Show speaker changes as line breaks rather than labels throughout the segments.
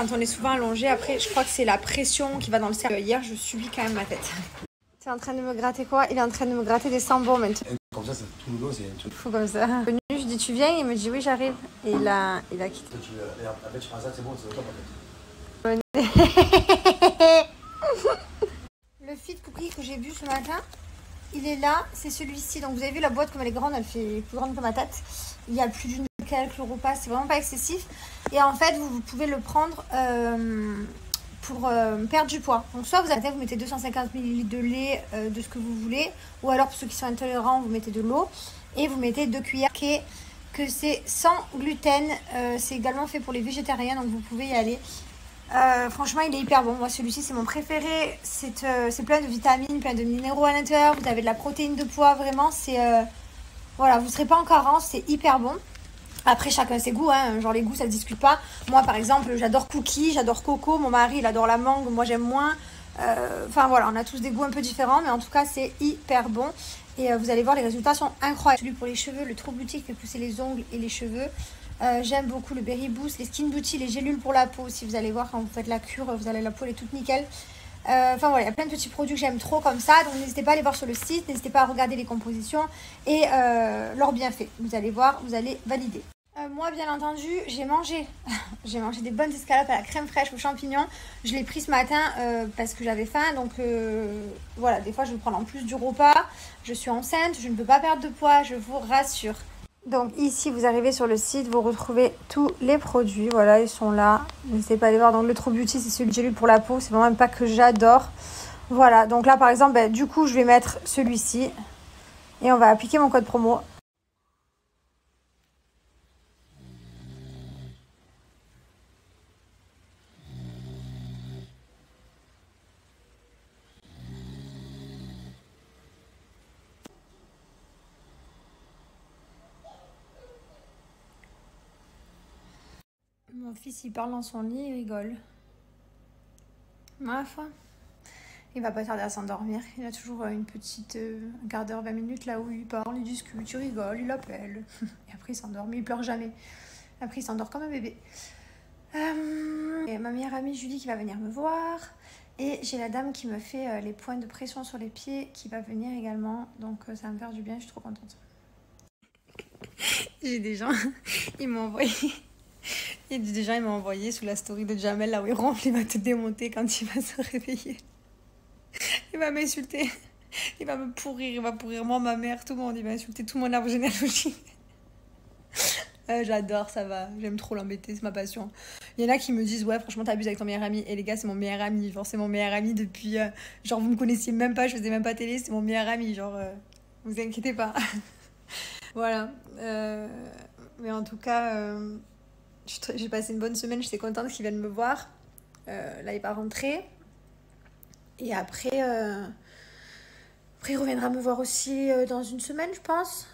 quand on est souvent allongé, après, je crois que c'est la pression qui va dans le cerveau. Hier, je subis quand même ma tête. Tu es en train de me gratter quoi? Il est en train de me gratter des sambons maintenant.
Comme ça, c'est tout nouveau, c'est un truc.
Fou comme ça. Venu, je dis tu viens, il me dit oui, j'arrive. Et il a quitté.
Après, tu prends ça, c'est bon, c'est le top en fait.
Le fit cookie que j'ai vu ce matin, il est là, c'est celui-ci. Donc vous avez vu la boîte comme elle est grande, elle fait plus grande que ma tête. Il y a plus d'une quelques repas, c'est vraiment pas excessif. Et en fait, vous pouvez le prendre pour perdre du poids. Donc soit vous mettez 250 ml de lait de ce que vous voulez, ou alors pour ceux qui sont intolérants, vous mettez de l'eau et vous mettez 2 cuillères que c'est sans gluten. C'est également fait pour les végétariens, donc vous pouvez y aller. Franchement, il est hyper bon. Moi, celui-ci, c'est mon préféré. C'est plein de vitamines, plein de minéraux à l'intérieur. Vous avez de la protéine de pois. Vraiment, c'est... voilà, vous ne serez pas en carence. C'est hyper bon. Après, chacun ses goûts. Hein. Genre, les goûts, ça ne se discute pas. Moi, par exemple, j'adore cookies, j'adore coco. Mon mari, il adore la mangue. Moi, j'aime moins. Enfin, voilà, on a tous des goûts un peu différents. Mais en tout cas, c'est hyper bon. Et vous allez voir, les résultats sont incroyables. Celui pour les cheveux, le True Beauty qui fait pousser les ongles et les cheveux. J'aime beaucoup le Berry Boost, les Skin Beauty, les gélules pour la peau. Si vous allez voir, quand vous faites la cure, vous allez la peau, elle est toute nickel. Enfin voilà, il y a plein de petits produits que j'aime trop comme ça. Donc n'hésitez pas à aller voir sur le site, n'hésitez pas à regarder les compositions et leurs bienfaits. Vous allez voir, vous allez valider. Moi, bien entendu, j'ai mangé des bonnes escalopes à la crème fraîche aux champignons. Je l'ai pris ce matin parce que j'avais faim. Donc voilà, des fois je vais prendre en plus du repas. Je suis enceinte, je ne peux pas perdre de poids, je vous rassure. Donc ici, vous arrivez sur le site, vous retrouvez tous les produits. Voilà, ils sont là. N'hésitez pas à les voir. Donc le True Beauty, c'est celui de gélule pour la peau. C'est vraiment un pack que j'adore. Voilà, donc là, par exemple, du coup, je vais mettre celui-ci. Et on va appliquer mon code promo. Mon fils, il parle dans son lit, il rigole. Ma foi. Il va pas tarder à s'endormir. Il a toujours une petite un quart d'heure, 20 minutes là où il parle, il discute, il rigole, il appelle. Et après, il s'endort. Mais il pleure jamais. Après, il s'endort comme un bébé. Et ma meilleure amie Julie qui va venir me voir. Et j'ai la dame qui me fait les points de pression sur les pieds qui va venir également. Donc, ça va me faire du bien. Je suis trop contente. J'ai des gens, ils m'ont envoyé... Il y a des gens, ils m'ont envoyé sous la story de Jamel, là où il ronfle, il va te démonter quand il va se réveiller. Il va m'insulter. Il va me pourrir. Il va pourrir moi, ma mère, tout le monde. Il va insulter tout mon arbre généalogique. J'adore, ça va. J'aime trop l'embêter, c'est ma passion. Il y en a qui me disent, ouais, franchement, t'abuses avec ton meilleur ami. Et les gars, c'est mon meilleur ami. Genre, c'est mon meilleur ami depuis... genre, vous me connaissiez même pas, je faisais même pas télé. C'est mon meilleur ami. Genre, vous inquiétez pas. Voilà. Mais en tout cas... j'ai passé une bonne semaine, j'étais contente qu'il vienne me voir. Là, il va rentrer. Et après, il reviendra me voir aussi dans une semaine, je pense.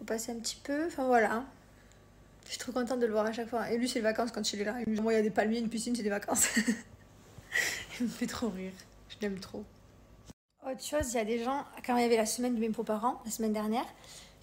Repasser un petit peu. Enfin, voilà. Je suis trop contente de le voir à chaque fois. Et lui, c'est les vacances quand il est là. Il me dit, moi, il y a des palmiers, une piscine, c'est des vacances. Il me fait trop rire. Je l'aime trop. Autre chose, il y a des gens, quand il y avait la semaine de mes beaux-parents, la semaine dernière,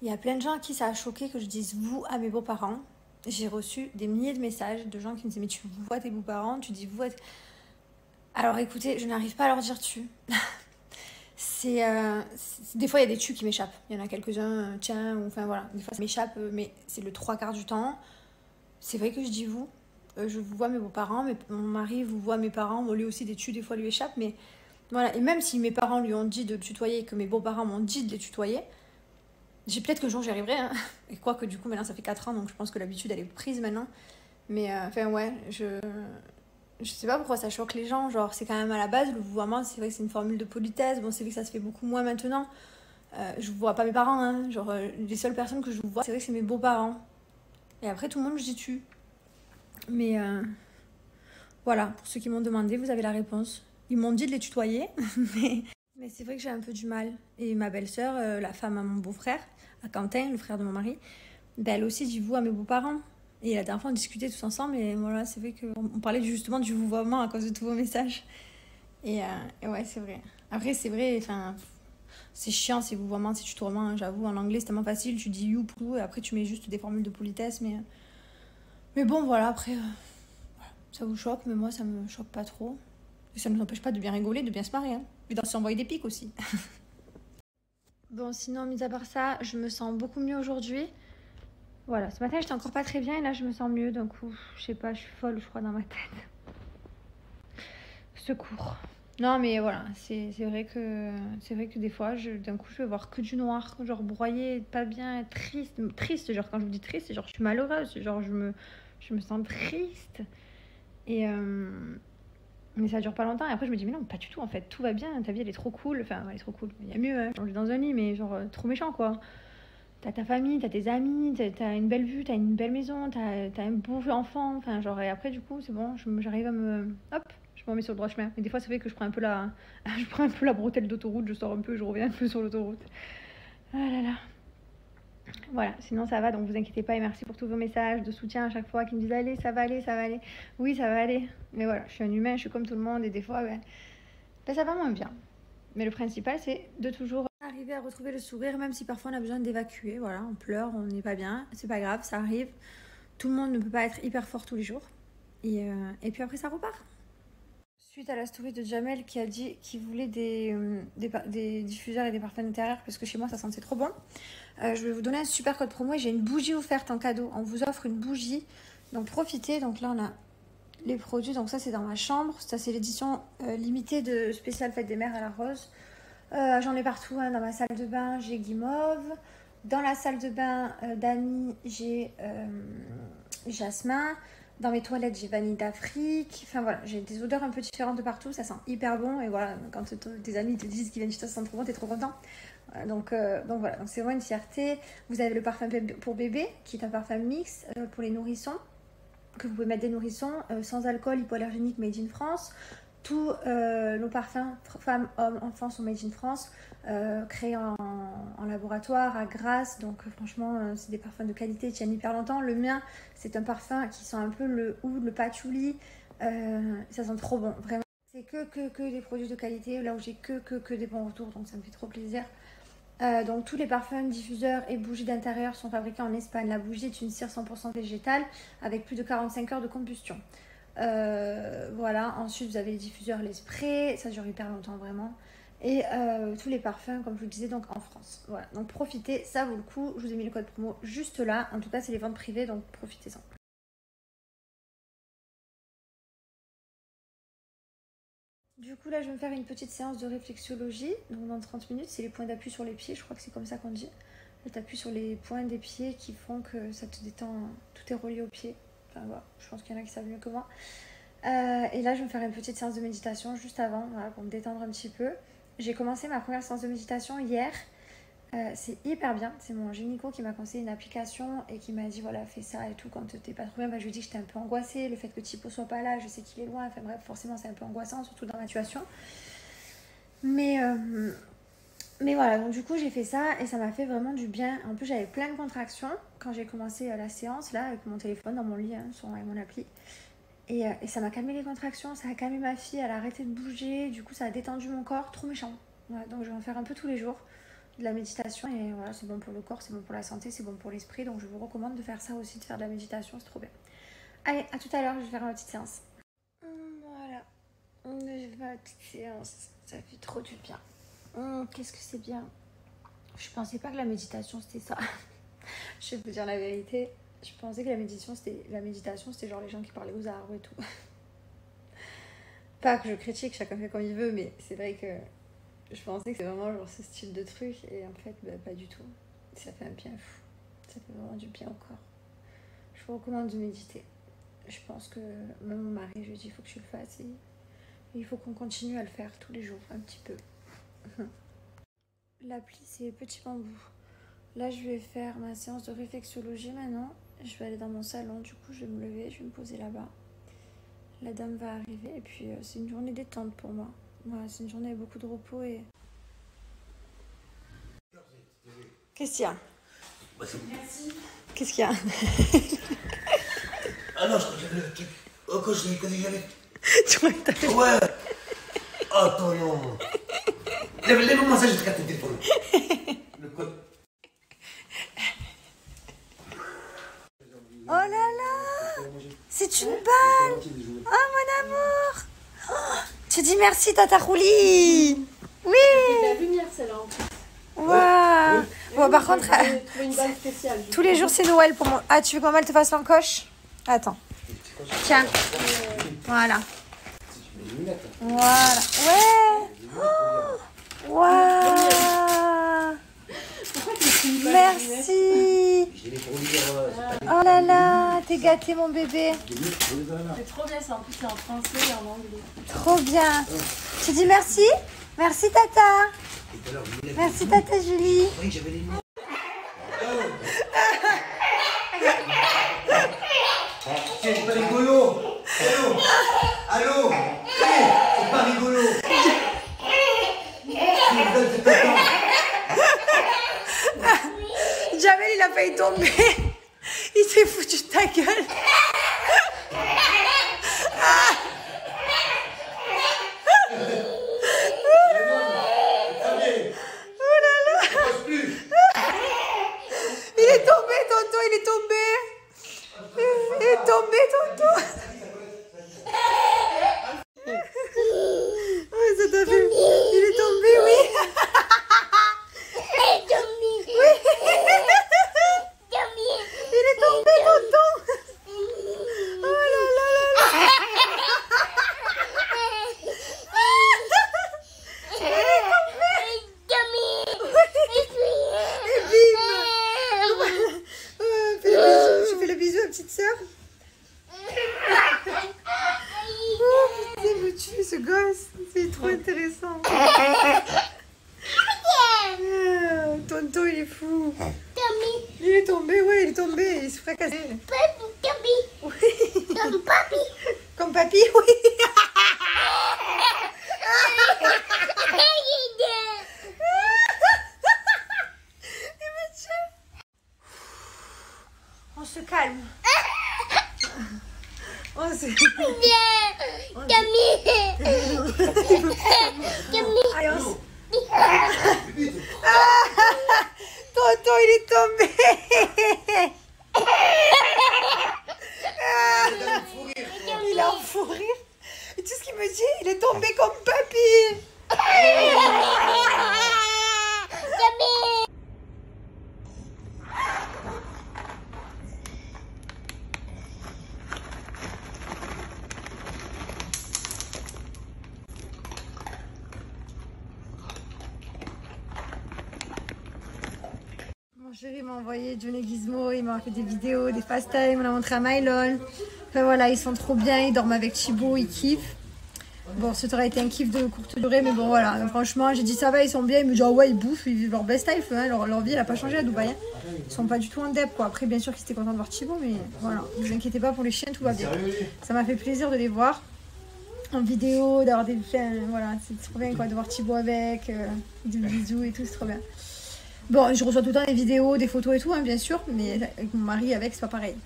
il y a plein de gens à qui ça a choqué que je dise vous à mes beaux-parents. J'ai reçu des milliers de messages de gens qui me disaient mais tu vois tes beaux-parents, tu dis vous. Alors écoutez, je n'arrive pas à leur dire tu. Des fois il y a des tu qui m'échappent. Il y en a quelques-uns, tiens, ou enfin voilà. Des fois ça m'échappe, mais c'est le 3/4 du temps. C'est vrai que je dis vous. Je vous vois mes beaux-parents, mon mari vous voit mes parents. Bon, lui aussi des tu, des fois lui échappe, mais voilà. Et même si mes parents lui ont dit de le tutoyer et que mes beaux-parents m'ont dit de les tutoyer, peut-être que le jour j'y arriverai, hein. Et quoi que du coup maintenant ça fait 4 ans, donc je pense que l'habitude elle est prise maintenant. Mais enfin ouais, je sais pas pourquoi ça choque les gens. Genre c'est quand même à la base, le vouvoiement c'est vrai que c'est une formule de politesse. Bon c'est vrai que ça se fait beaucoup moins maintenant. Je vois pas mes parents, hein. Genre les seules personnes que je vois c'est vrai que c'est mes beaux-parents. Et après tout le monde je dis tu. Mais voilà, pour ceux qui m'ont demandé, vous avez la réponse. Ils m'ont dit de les tutoyer, mais c'est vrai que j'ai un peu du mal. Et ma belle-sœur, la femme à mon beau-frère, à Quentin, le frère de mon mari, ben elle aussi dit vous à mes beaux-parents. Et la dernière fois, on discutait tous ensemble, et voilà, c'est vrai qu'on parlait justement du vouvoiement à cause de tous vos messages. Et ouais, c'est vrai. Après, c'est vrai, enfin, c'est chiant ces vouvoiements, ces tutoiements, hein, j'avoue. En anglais, c'est tellement facile, tu dis you, et après, tu mets juste des formules de politesse, mais bon, voilà, après, voilà. Ça vous choque, mais moi, ça me choque pas trop. Et ça ne nous empêche pas de bien rigoler, de bien se marrer. Hein. Et d'en s'envoyer des pics aussi. Bon, sinon, mis à part ça, je me sens beaucoup mieux aujourd'hui. Voilà, ce matin, j'étais encore pas très bien et là, je me sens mieux. Donc, je sais pas, je suis folle, je crois, dans ma tête. Secours. Non, mais voilà, c'est vrai que des fois, d'un coup, je vais voir que du noir, genre broyé, pas bien, triste. Genre, quand je vous dis triste, c'est genre, je suis malheureuse. Genre, je me sens triste. Et... mais ça dure pas longtemps et après je me dis mais non pas du tout en fait, tout va bien, ta vie elle est trop cool, enfin elle est trop cool, il y a mieux, hein. Changer dans un lit mais genre trop méchant quoi. T'as ta famille, t'as tes amis, t'as une belle vue, t'as une belle maison, t'as un beau enfant, enfin genre et après du coup c'est bon, j'arrive à me... Hop, je me remets sur le droit chemin. Mais des fois ça fait que je prends un peu la bretelle d'autoroute, je sors un peu, je reviens un peu sur l'autoroute. Ah là là. Voilà, sinon ça va, donc vous inquiétez pas et merci pour tous vos messages de soutien à chaque fois qui me disent allez, ça va aller, ça va aller. Oui, ça va aller, mais voilà, je suis un humain, je suis comme tout le monde et des fois, ça va moins bien. Mais le principal, c'est de toujours arriver à retrouver le sourire, même si parfois on a besoin d'évacuer. Voilà, on pleure, on n'est pas bien, c'est pas grave, ça arrive. Tout le monde ne peut pas être hyper fort tous les jours. Et puis après, ça repart. Suite à la story de Jamel qui a dit qu'il voulait des diffuseurs et des parfums intérieurs parce que chez moi ça sentait trop bon. Je vais vous donner un super code promo et j'ai une bougie offerte en cadeau. On vous offre une bougie, donc profitez. Donc là on a les produits, donc ça c'est dans ma chambre. Ça c'est l'édition limitée de spéciale Fête des Mères à la rose. J'en ai partout, hein. Dans ma salle de bain j'ai guimauve. Dans la salle de bain d'Annie j'ai jasmin. Dans mes toilettes, j'ai vanille d'Afrique. Enfin voilà, j'ai des odeurs un peu différentes de partout. Ça sent hyper bon. Et voilà, quand tes amis te disent qu'ils viennent chez toi, ça sent trop bon, t'es trop content. Donc voilà, donc c'est vraiment une fierté. Vous avez le parfum pour bébé, qui est un parfum mix pour les nourrissons, que vous pouvez mettre des nourrissons, sans alcool, hypoallergénique, made in France. Tous nos parfums, femmes, hommes, enfants, sont made in France, créés en laboratoire à Grasse. Donc franchement, c'est des parfums de qualité, ils tiennent hyper longtemps. Le mien, c'est un parfum qui sent un peu le oud, le patchouli. Ça sent trop bon, vraiment. C'est que des produits de qualité, là où j'ai que des bons retours, donc ça me fait trop plaisir. Donc tous les parfums, diffuseurs et bougies d'intérieur sont fabriqués en Espagne. La bougie est une cire 100% végétale avec plus de 45 heures de combustion. Voilà, ensuite vous avez les diffuseurs, les sprays, ça dure hyper longtemps vraiment. Et tous les parfums, comme je vous le disais, donc en France. Voilà, donc profitez, ça vaut le coup. Je vous ai mis le code promo juste là. En tout cas, c'est les ventes privées, donc profitez-en. Du coup, là, je vais me faire une petite séance de réflexologie. Donc, dans 30 minutes, c'est les points d'appui sur les pieds. Je crois que c'est comme ça qu'on dit. Là, tu appuies sur les points des pieds qui font que ça te détend. Tout est relié aux pieds. Enfin, voilà. Je pense qu'il y en a qui savent mieux que moi. Et là, je vais me faire une petite séance de méditation juste avant, voilà, pour me détendre un petit peu. J'ai commencé ma première séance de méditation hier. C'est hyper bien. C'est mon gynéco qui m'a conseillé une application et qui m'a dit voilà, fais ça et tout quand t'es pas trop bien. Bah, je lui ai dit que j'étais un peu angoissée, le fait que Tipo soit pas là, je sais qu'il est loin. Enfin bref, forcément c'est un peu angoissant, surtout dans ma situation. Mais voilà, donc du coup j'ai fait ça et ça m'a fait vraiment du bien. En plus j'avais plein de contractions quand j'ai commencé la séance là avec mon téléphone dans mon lit, hein, avec mon appli. Et ça m'a calmé les contractions, ça a calmé ma fille, elle a arrêté de bouger, du coup ça a détendu mon corps, trop méchant. Voilà, donc je vais en faire un peu tous les jours, de la méditation, et voilà, c'est bon pour le corps, c'est bon pour la santé, c'est bon pour l'esprit, donc je vous recommande de faire ça aussi, de faire de la méditation, c'est trop bien. Allez, à tout à l'heure, je vais faire ma petite séance. Voilà, je vais faire ma petite séance, ça fait trop du bien. Qu'est-ce que c'est bien. Je pensais pas que la méditation c'était ça. Je vais vous dire la vérité. Je pensais que la méditation c'était genre les gens qui parlaient aux arbres et tout. Pas que je critique, chacun fait comme il veut, mais c'est vrai que je pensais que c'est vraiment genre ce style de truc et en fait pas du tout. Ça fait un bien fou. Ça fait vraiment du bien au corps. Je vous recommande de méditer. Je pense que même mon mari, je lui ai dit il faut que tu le fasses et il faut qu'on continue à le faire tous les jours un petit peu. L'appli c'est Petit Bambou. Là je vais faire ma séance de réflexologie maintenant. Je vais aller dans mon salon, du coup je vais me lever, je vais me poser là-bas. La dame va arriver et puis c'est une journée détente pour moi. Voilà, c'est une journée avec beaucoup de repos et... Qu'est-ce qu'il y a?
Merci.
Qu'est-ce qu'il y a?
Ah non, je crois que le truc. Oh, quand je connais jamais.
Tu crois que t'as fait...
Ouais. Attends, non. Lève-moi ça, je te capte le téléphone. Le code.
Oh là là! C'est une balle. Oh, mon amour. Oh, tu dis merci, Tata Rouli. Oui.
C'est la lumière, celle-là.
Waouh. Bon, par contre,
une balle spéciale.
tous les jours, c'est Noël pour moi. Ah, tu veux que maman te fasse l'encoche? Attends. Tiens. Voilà. Voilà. Ouais. Oh. Waouh. Merci. Oh là là, t'es gâté mon bébé.
C'est trop bien, ça. En plus, c'est en français et en anglais.
Trop bien. Tu dis merci? Merci Tata. Merci Tata Julie.
C'est pas rigolo. Allô. Allô. C'est pas rigolo.
Jamel, il a failli tomber. Il s'est foutu de ta gueule. Il est tombé, tonton, il est tombé. Il est tombé, tonton. Oh, ça t'a fait... Il est tombé, oui. Il est tombé, tonton. Oh là là là là. Il est tombé. Et bim. Je fais le bisou à petite sœur. Oh putain, me tue ce gosse. C'est trop intéressant. Tonton, il est fou. Il est tombé, ouais, il est tombé. Il se fracassé. Oui. Comme papy, oui. Il me tue. On se calme. On se... Allez, on se... Tonton, il est tombé. Il est en fou rire. Et tu sais ce qu'il me dit? Il est tombé comme papy. Mon chéri m'a envoyé Johnny Gizmo, il m'a fait des vidéos, des fast time, on a montré à Mylon. Enfin voilà, ils sont trop bien, ils dorment avec Thibaut, ils kiffent. Bon, ça aurait été un kiff de courte durée, mais bon voilà, franchement, j'ai dit ça va, ils sont bien, ils me disent ah ouais, ils bouffent, ils vivent leur best life, hein, leur vie elle a pas changé à Dubaï. Hein. Ils sont pas du tout en dep quoi. Après, bien sûr qu'ils étaient contents de voir Thibaut, mais voilà, ne vous inquiétez pas pour les chiens, tout va bien. Ça m'a fait plaisir de les voir en vidéo, d'avoir des chiens, voilà, c'est trop bien quoi, de voir Thibaut avec, des bisous et tout, c'est trop bien. Bon, je reçois tout le temps des vidéos, des photos et tout, hein, bien sûr, mais avec mon mari avec, c'est pas pareil.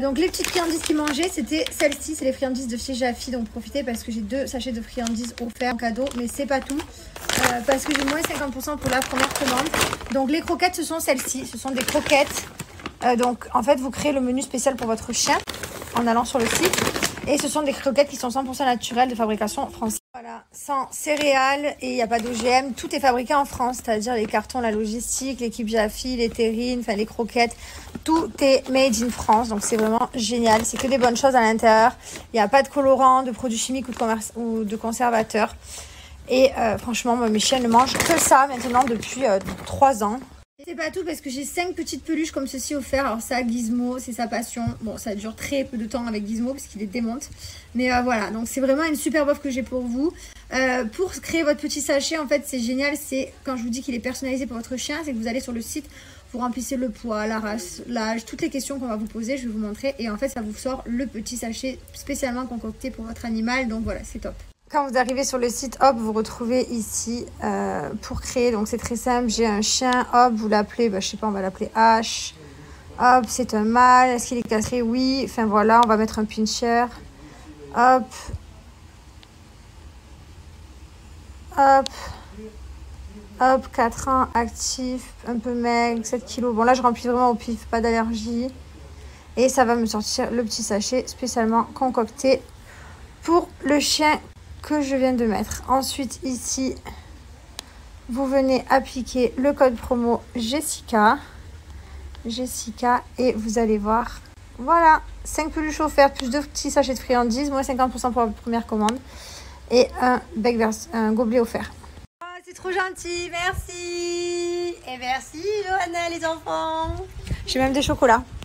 Donc les petites friandises qu'ils mangeaient, c'était celles-ci, c'est les friandises de chez Jaffy, donc profitez parce que j'ai 2 sachets de friandises offerts en cadeau, mais c'est pas tout, parce que j'ai moins 50% pour la première commande. Donc les croquettes, ce sont celles-ci, ce sont des croquettes, donc en fait vous créez le menu spécial pour votre chien en allant sur le site, et ce sont des croquettes qui sont 100% naturelles de fabrication française. Voilà, sans céréales et il n'y a pas d'OGM, tout est fabriqué en France, c'est-à-dire les cartons, la logistique, l'équipe Jaffy, les terrines, enfin les croquettes, tout est made in France, donc c'est vraiment génial, c'est que des bonnes choses à l'intérieur, il n'y a pas de colorants, de produits chimiques ou de conservateurs, et franchement, mes chiens ne mangent que ça maintenant depuis 3 ans. C'est pas tout parce que j'ai 5 petites peluches comme ceci offertes. Alors ça, Gizmo, c'est sa passion. Bon, ça dure très peu de temps avec Gizmo parce qu'il les démonte. Mais voilà, donc c'est vraiment une superbe offre que j'ai pour vous. Pour créer votre petit sachet, en fait, c'est génial. C'est quand je vous dis qu'il est personnalisé pour votre chien, c'est que vous allez sur le site, vous remplissez le poids, la race, l'âge, toutes les questions qu'on va vous poser, je vais vous montrer. Et en fait, ça vous sort le petit sachet spécialement concocté pour votre animal. Donc voilà, c'est top. Quand vous arrivez sur le site, hop, vous retrouvez ici pour créer. Donc c'est très simple. J'ai un chien, hop, vous l'appelez, je sais pas, on va l'appeler H. Hop, c'est un mâle. Est-ce qu'il est castré? Oui. Enfin voilà, on va mettre un pincher. Hop. Hop. Hop, 4 ans, actif, un peu maigre, 7 kilos. Bon là, je remplis vraiment au pif, pas d'allergie. Et ça va me sortir le petit sachet spécialement concocté pour le chien que je viens de mettre. Ensuite, ici, vous venez appliquer le code promo Jessica. Et vous allez voir. Voilà, 5 peluches offertes, plus 2 petits sachets de friandises, moins 50% pour la première commande. Et un gobelet offert. Oh, c'est trop gentil, merci. Et merci Johanna les enfants. J'ai même des chocolats.